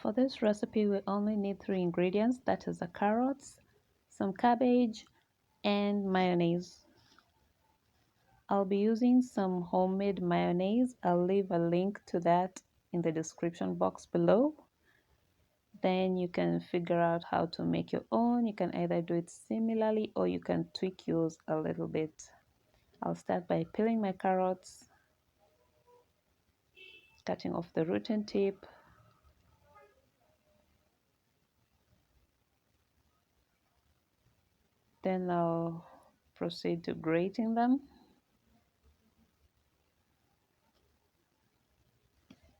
For this recipe, we only need 3 ingredients, that is the carrots, some cabbage, and mayonnaise. I'll be using some homemade mayonnaise. I'll leave a link to that in the description box below. Then you can figure out how to make your own. You can either do it similarly or you can tweak yours a little bit. I'll start by peeling my carrots, cutting off the root and tip. Then I'll proceed to grating them.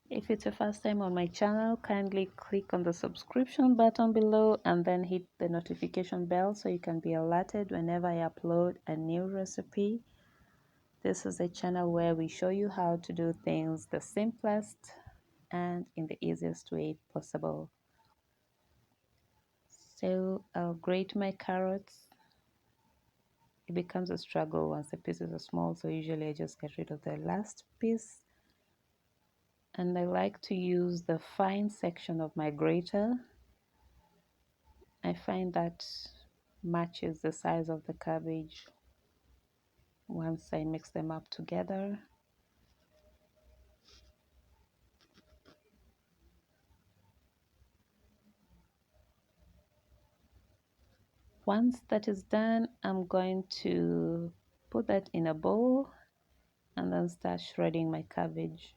If it's your first time on my channel, kindly click on the subscription button below and then hit the notification bell so you can be alerted whenever I upload a new recipe. This is a channel where we show you how to do things the simplest and in the easiest way possible. So I'll grate my carrots. It becomes a struggle once the pieces are small, so usually I just get rid of the last piece. And I like to use the fine section of my grater. I find that matches the size of the cabbage once I mix them up together. Once that is done, I'm going to put that in a bowl and then start shredding my cabbage.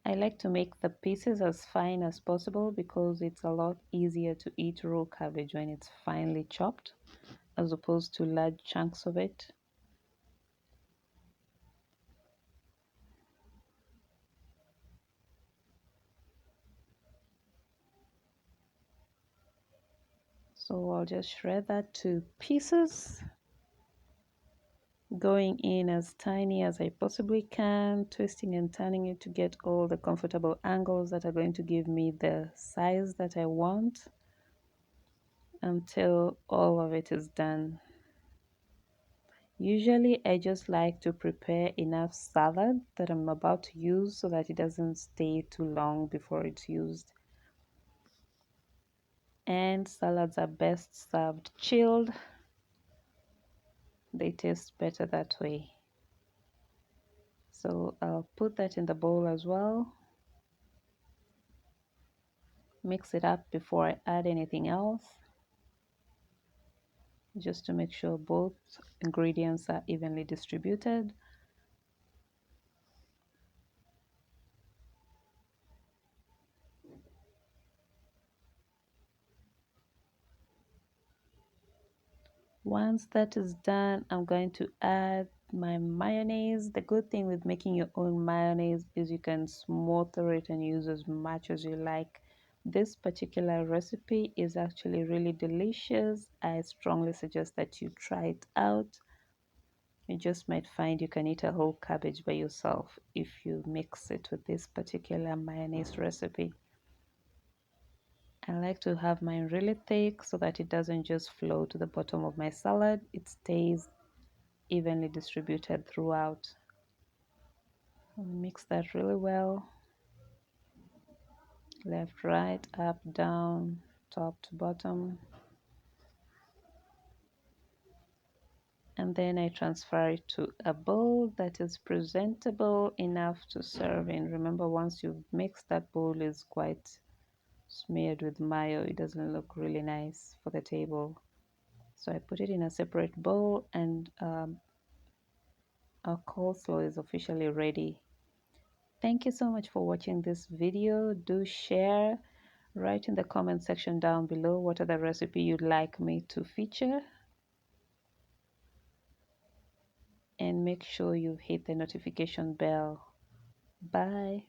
I like to make the pieces as fine as possible because it's a lot easier to eat raw cabbage when it's finely chopped as opposed to large chunks of it. So I'll just shred that to pieces, going in as tiny as I possibly can, twisting and turning it to get all the comfortable angles that are going to give me the size that I want until all of it is done. Usually I just like to prepare enough salad that I'm about to use so that it doesn't stay too long before it's used. And salads are best served chilled. They taste better that way. So I'll put that in the bowl as well. Mix it up before I add anything else, just to make sure both ingredients are evenly distributed. Once that is done, I'm going to add my mayonnaise. The good thing with making your own mayonnaise is you can smother it and use as much as you like. This particular recipe is actually really delicious. I strongly suggest that you try it out. You just might find you can eat a whole cabbage by yourself if you mix it with this particular mayonnaise recipe. I like to have mine really thick so that it doesn't just flow to the bottom of my salad. It stays evenly distributed throughout. I'll mix that really well. Left, right, up, down, top to bottom. And then I transfer it to a bowl that is presentable enough to serve in. Remember, once you've mixed, that bowl is quite smeared with mayo. It doesn't look really nice for the table. So I put it in a separate bowl, and our coleslaw is officially ready. Thank you so much for watching this video. Do share, write in the comment section down below what other recipe you'd like me to feature, and make sure you hit the notification bell. Bye.